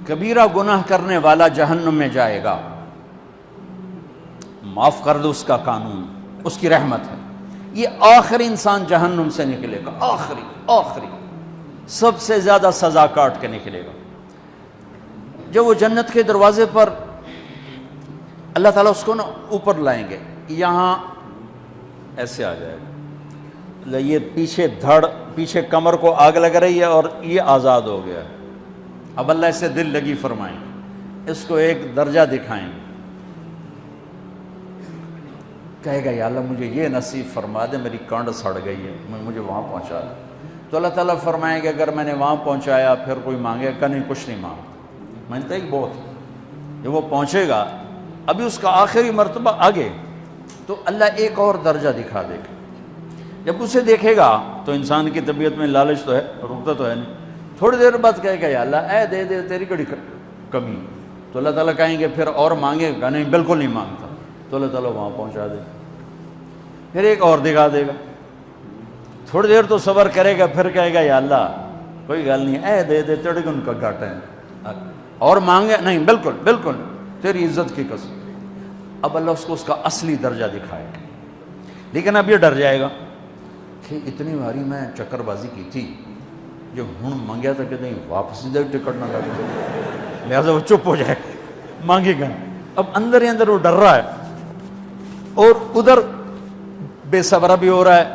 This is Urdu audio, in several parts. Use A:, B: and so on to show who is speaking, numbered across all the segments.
A: کبیرہ گناہ کرنے والا جہنم میں جائے گا، معاف کر دو، اس کا قانون، اس کی رحمت ہے، یہ آخری انسان جہنم سے نکلے گا، آخری سب سے زیادہ سزا کاٹ کے نکلے گا۔ جب وہ جنت کے دروازے پر اللہ تعالیٰ اس کو نا اوپر لائیں گے، یہاں ایسے آ جائے گا، یہ پیچھے کمر کو آگ لگ رہی ہے اور یہ آزاد ہو گیا ہے۔ اب اللہ اسے دل لگی فرمائیں گے، اس کو ایک درجہ دکھائیں گے، کہے گا یا اللہ مجھے یہ نصیب فرما دے، میری کانڈ سڑ گئی ہے، مجھے وہاں پہنچا دے۔ تو اللہ تعالیٰ فرمائیں گے اگر میں نے وہاں پہنچایا پھر کوئی مانگے کہ نہیں، کچھ نہیں مانگتا، میں نے کہا بہت، جب وہ پہنچے گا ابھی اس کا آخری مرتبہ آگے، تو اللہ ایک اور درجہ دکھا دے گا۔ جب اسے دیکھے گا تو انسان کی طبیعت میں لالچ تو ہے، رکتا تو ہے نہیں، تھوڑی دیر بعد کہے گا یا اللہ اے دے دے، تیری کڑی کمی، تو اللہ تعالیٰ کہیں گے پھر اور مانگے گا، نہیں بالکل نہیں مانگتا، تو اللہ تعالیٰ وہاں پہنچا دے، پھر ایک اور دکھا دے گا، تھوڑی دیر تو صبر کرے گا، پھر کہے گا یا اللہ کوئی گل نہیں، اے دے دے، تیری ان کا گھاٹا ہے، اور مانگے نہیں بالکل تیری عزت کی قسم۔ اب اللہ اس کو اس کا اصلی درجہ دکھائے گا، لیکن اب یہ ڈر جائے گا کہ اتنی باری میں چکر بازی کی تھی، جو ہوں مانگیا تھا کہ نہیں واپس دے ٹکٹ نہ لگے، لہٰذا وہ چپ ہو جائے، مانگے گا۔ اب اندر ہی اندر وہ ڈر رہا ہے، اور ادھر بے صبرہ بھی ہو رہا ہے،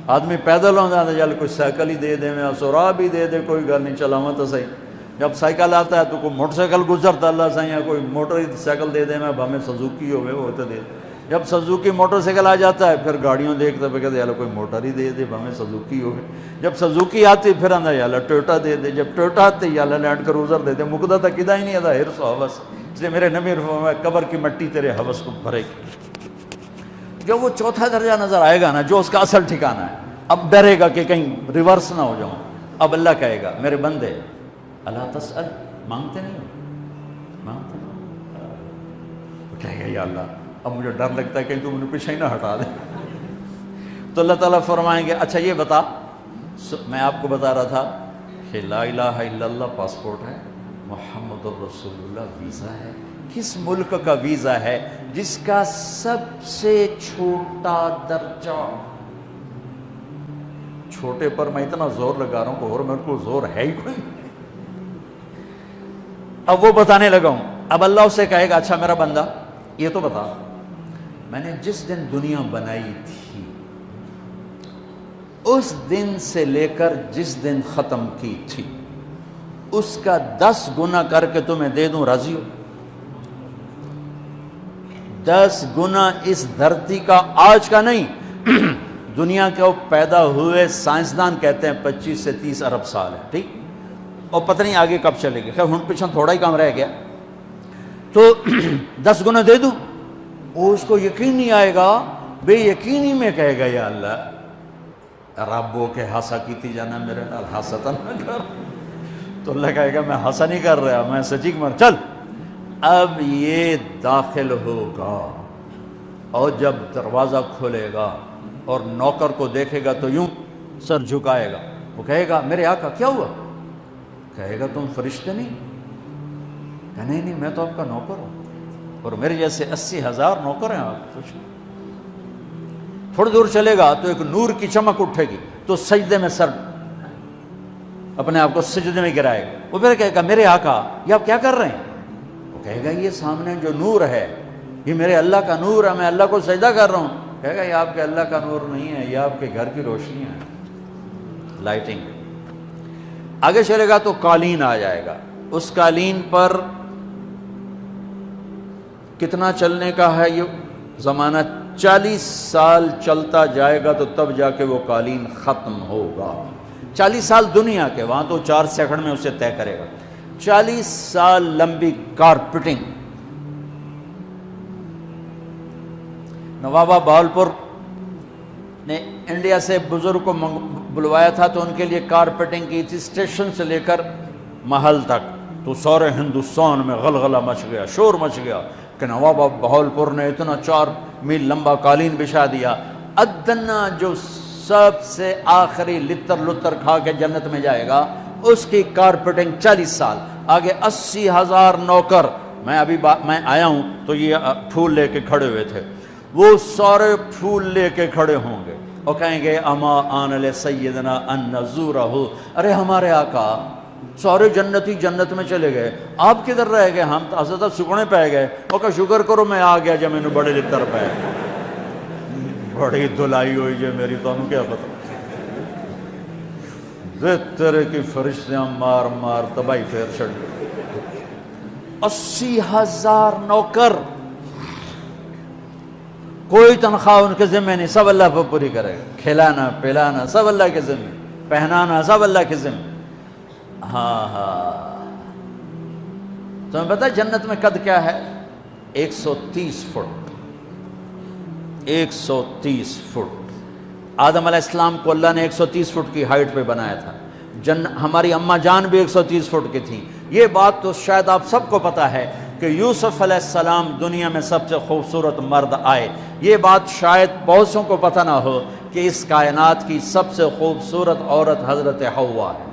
A: آدمی پیدل ہو جاتا ہے، چل کوئی سائیکل ہی دے دے، میں سورا بھی دے دے، کوئی گل نہیں، چلاواں تو صحیح۔ جب سائیکل آتا ہے تو کوئی موٹر سائیکل گزرتا اللہ صحیح ہے، کوئی موٹر سائیکل دے دے، میں بھامے سزوکی ہوئے وہ تو دے دے۔ جب سزوکی موٹر سائیکل آ جاتا ہے پھر گاڑیوں دیکھتے پہ کہتے یار کوئی موٹر ہی دے دے، بھامے سزوکی ہوئے۔ جب سزوکی آتی پھر آندہ یا اللہ ٹویوٹا دے دے، جب ٹویوٹا آتے یا اللہ لینڈ کروزر دے دے، مقدہ تک کدا ہی نہیں آتا حرص و حوث، اس لیے میرے نبی فرمایا قبر کی مٹی تیرے حوث کو بھرے گی۔ جب وہ چوتھا درجہ نظر آئے گا نا، جو اس کا اصل ٹھکانہ ہے، اب ڈرے گا کہ کہیں ریورس نہ ہو جاؤں۔ اب اللہ کہے گا میرے بندے اللہ تسأل، مانگتے نہیں ہو، مانگتے نہیں، کہے گا یا اللہ اب مجھے ڈر لگتا ہے کہ تو مجھے پیچھے ہی نہ ہٹا دے۔ تو اللہ تعالیٰ فرمائیں گے اچھا یہ بتا، میں آپ کو بتا رہا تھا کہ لا الہ الا اللہ پاسپورٹ ہے، محمد الرسول اللہ ویزا ہے، کس ملک کا ویزا ہے؟ جس کا سب سے چھوٹا درجہ، چھوٹے پر میں اتنا زور لگا رہا ہوں کہ اور میرے کو زور ہے ہی کوئی۔ اب وہ بتانے لگا ہوں، اب اللہ اسے کہے گا اچھا میرا بندہ یہ تو بتا، میں نے جس دن دنیا بنائی تھی اس دن سے لے کر جس دن ختم کی تھی اس کا 10 گنا کر کے تمہیں دے دوں، راضی ہو؟ 10 گنا اس دھرتی کا، آج کا نہیں، دنیا کے وہ پیدا ہوئے سائنسدان کہتے ہیں 25 سے 30 ارب سال ہے، ٹھیک، اور پتہ نہیں آگے کب چلے گی، خیر ہن پیچھے تھوڑا ہی کام رہ گیا، تو 10 گنا دے دوں؟ وہ اس کو یقین نہیں آئے گا، بے یقینی میں کہے گا یا اللہ ربو کے ہاسا کیتی جانا میرے نال ہاسا نہ کر۔ تو اللہ کہے گا میں ہاسا نہیں کر رہا، میں سچی مر، چل اب یہ داخل ہوگا، اور جب دروازہ کھولے گا اور نوکر کو دیکھے گا تو یوں سر جھکائے گا، وہ کہے گا میرے آقا کیا ہوا؟ کہے گا تم فرشتے نہیں؟ کہ نہیں میں تو آپ کا نوکر ہوں، اور میرے جیسے 80,000 نوکر ہیں آپ کچھ۔ تھوڑی دور چلے گا تو ایک نور کی چمک اٹھے گی تو سجدے میں سر اپنے آپ کو سجدے میں گرائے گا، وہ پھر کہے گا میرے آقا یہ آپ کیا کر رہے ہیں؟ وہ کہے گا یہ سامنے جو نور ہے یہ میرے اللہ کا نور ہے، میں اللہ کو سجدہ کر رہا ہوں۔ کہے گا یہ آپ کے اللہ کا نور نہیں ہے، یہ آپ کے گھر کی روشنی ہے، لائٹنگ۔ آگے چلے گا تو قالین آ جائے گا، اس قالین پر کتنا چلنے کا ہے یہ زمانہ؟ 40 سال چلتا جائے گا تو تب جا کے وہ قالین ختم ہوگا۔ 40 سال دنیا کے، وہاں تو 4 سیکنڈ میں اسے طے کرے گا۔ 40 سال لمبی کارپیٹنگ۔ نوابہ بہاولپور نے انڈیا سے بزرگ کو بلوایا تھا تو ان کے لیے کارپیٹنگ کی تھی، اسٹیشن سے لے کر محل تک، تو سارے ہندوستان میں غلغلہ مچ گیا، شور مچ گیا کہ نواب بہاولپور نے اتنا 4 میل لمبا قالین بچھا دیا۔ ادنا جو سب سے آخری لتر لتر کھا کے جنت میں جائے گا اس کی کارپیٹنگ 40 سال، آگے 80,000 نوکر، میں ابھی میں آیا ہوں تو یہ پھول لے کے کھڑے ہوئے تھے، وہ سارے پھول لے کے کھڑے ہوں گے اور کہیں گے اما آن لسیدنا ان نزورہ، ارے ہمارے آقا سارے جنتی جنت میں چلے گئے، آپ کدھر رہ گئے؟ ہم تو حضرت سکنے پہ گئے۔ وہ کہا شکر کرو میں آ گیا جب میں نے بڑے لتر پہ بڑی دلائی ہوئی جے میری، تو انہوں کیا پتا تیرے کی فرشتیاں مار مار تباہی پھیر چھڑ گئے۔ 80,000 نوکر، کوئی تنخواہ ان کے ذمہ نہیں، سب اللہ پر پوری کرے گا، کھلانا پلانا سب اللہ کے ذمہ، پہنانا سب اللہ کے ذمہ۔ ہاں تمہیں پتہ ہے جنت میں قد کیا ہے؟ 130 فٹ، 130 فٹ۔ آدم علیہ السلام کو اللہ نے 130 فٹ کی ہائٹ پہ بنایا تھا، ہماری اماں جان بھی 130 فٹ کی تھی۔ یہ بات تو شاید آپ سب کو پتہ ہے کہ یوسف علیہ السلام دنیا میں سب سے خوبصورت مرد آئے، یہ بات شاید بہت سوں کو پتہ نہ ہو کہ اس کائنات کی سب سے خوبصورت عورت حضرت حوا ہے۔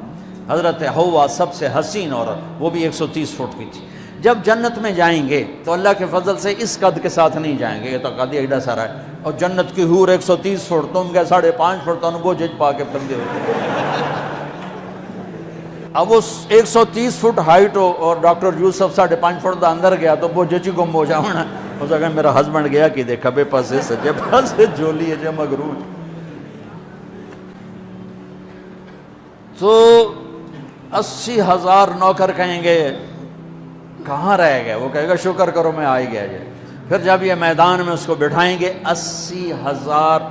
A: حضرت حوا سب سے حسین عورت، وہ بھی 130 فٹ کی تھی۔ جب جنت میں جائیں گے تو اللہ کے فضل سے اس قد کے ساتھ نہیں جائیں گے، یہ تو قد ایڈا سارا ہے، اور جنت کی حور 130 فٹ، تم گئے 5.5 فٹ، تو وہ جج پا کے پھر ہوتے۔ اب وہ 130 فٹ ہائٹ ہو اور ڈاکٹر یوسف 5.5 فٹ دا اندر گیا تو وہ جچی گم ہو جاؤنا، ہو سکتا میرا ہسبینڈ گیا کہ دیکھا بے پاسے سجے پاسے جولی ہے جے مغرور۔ تو 80,000 نوکر کہیں گے کہاں رہ گئے؟ وہ کہے گا شکر کرو میں آ ہی گیا جائے۔ پھر جب یہ میدان میں اس کو بٹھائیں گے، 80,000،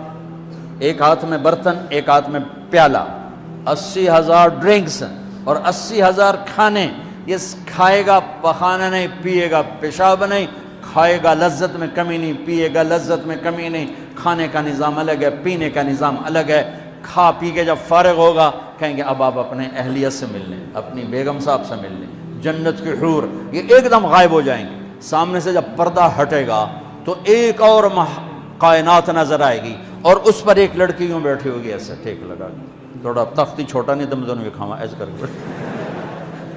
A: ایک ہاتھ میں برتن ایک ہاتھ میں پیالہ، 80,000 ڈرنکس اور 80,000 کھانے۔ یہ کھائے گا پخانا نہیں، پیے گا پیشاب نہیں، کھائے گا لذت میں کمی نہیں، پیے گا لذت میں کمی نہیں۔ کھانے کا نظام الگ ہے، پینے کا نظام الگ ہے۔ کھا پی کے جب فارغ ہوگا کہیں گے اب آپ اپنے اہلیت سے مل لیں، اپنی بیگم صاحب سے مل لیں۔ جنت کی حور یہ ایک دم غائب ہو جائیں گے، سامنے سے جب پردہ ہٹے گا تو ایک اور کائنات نظر آئے گی، اور اس پر ایک لڑکی یوں بیٹھی ہوگی ایسے ٹھیک لگا کے، تھوڑا تختی چھوٹا نہیں تم دونوں بھی کھاوا ایسے کر کے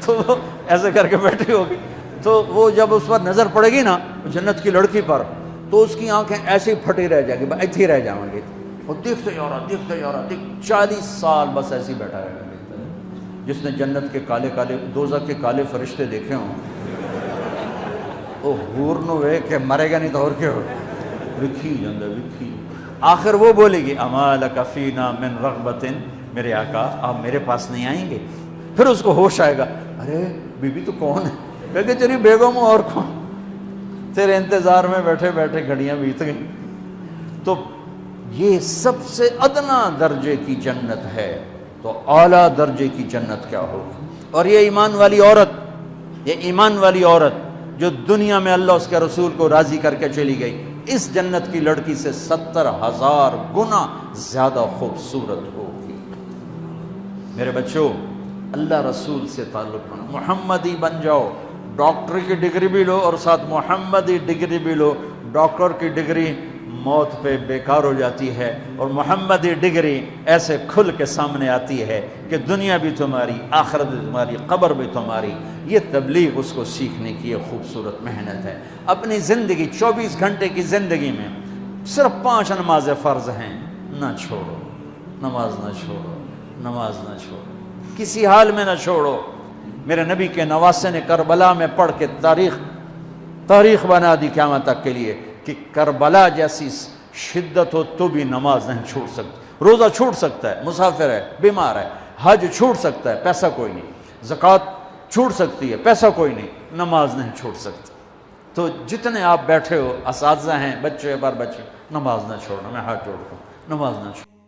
A: تو وہ ایسے کر کے بیٹھی ہوگی، تو وہ جب اس پر نظر پڑے گی نا جنت کی لڑکی پر، تو اس کی آنکھیں ایسی پھٹی رہ جائیں گی، ایتھی رہ جائیں گی، وہ دیکھتے جا رہا 40 سال بس ایسے ہی بیٹھا رہے گا۔ جس نے جنت کے کالے کالے دوزخ کے کالے فرشتے دیکھے ہوں وہ حور نو وے کہ مرے گا نہیں تو اور کیا ہو، وکھی جندہ وکھی۔ آخر وہ بولے گی اما لک فینا من رغبت، میرے آقا آپ میرے پاس نہیں آئیں گے؟ پھر اس کو ہوش آئے گا، ارے بی بی تو کون ہے؟ کہے تیری بیگم اور کون، تیرے انتظار میں بیٹھے بیٹھے گھڑیاں بیت گئیں۔ تو یہ سب سے ادنا درجے کی جنت ہے، تو اعلیٰ درجے کی جنت کیا ہوگی؟ اور یہ ایمان والی عورت، یہ ایمان والی عورت جو دنیا میں اللہ اس کے رسول کو راضی کر کے چلی گئی، اس جنت کی لڑکی سے 70,000 گنا زیادہ خوبصورت ہوگی۔ میرے بچوں، اللہ رسول سے تعلق بنا، محمدی بن جاؤ، ڈاکٹر کی ڈگری بھی لو اور ساتھ محمدی ڈگری بھی لو۔ ڈاکٹر کی ڈگری موت پہ بیکار ہو جاتی ہے، اور محمدی ڈگری ایسے کھل کے سامنے آتی ہے کہ دنیا بھی تمہاری، آخرت بھی تمہاری، قبر بھی تمہاری۔ یہ تبلیغ اس کو سیکھنے کی ایک خوبصورت محنت ہے۔ اپنی زندگی 24 گھنٹے کی زندگی میں صرف 5 نمازیں فرض ہیں، نہ چھوڑو، نماز نہ چھوڑو، نماز نہ چھوڑو، کسی حال میں نہ چھوڑو۔ میرے نبی کے نواسے نے کربلا میں پڑھ کے تاریخ بنا دی قیامت تک کے لیے کہ کربلا جیسی شدت ہو تو بھی نماز نہیں چھوڑ سکتی۔ روزہ چھوٹ سکتا ہے، مسافر ہے، بیمار ہے، حج چھوٹ سکتا ہے، پیسہ کوئی نہیں، زکوٰۃ چھوٹ سکتی ہے، پیسہ کوئی نہیں، نماز نہیں چھوٹ سکتی۔ تو جتنے آپ بیٹھے ہو، اساتذہ ہیں، بچے بار بچے، نماز نہ چھوڑنا، میں ہاتھ جوڑتا ہوں، نماز نہ چھوڑنا۔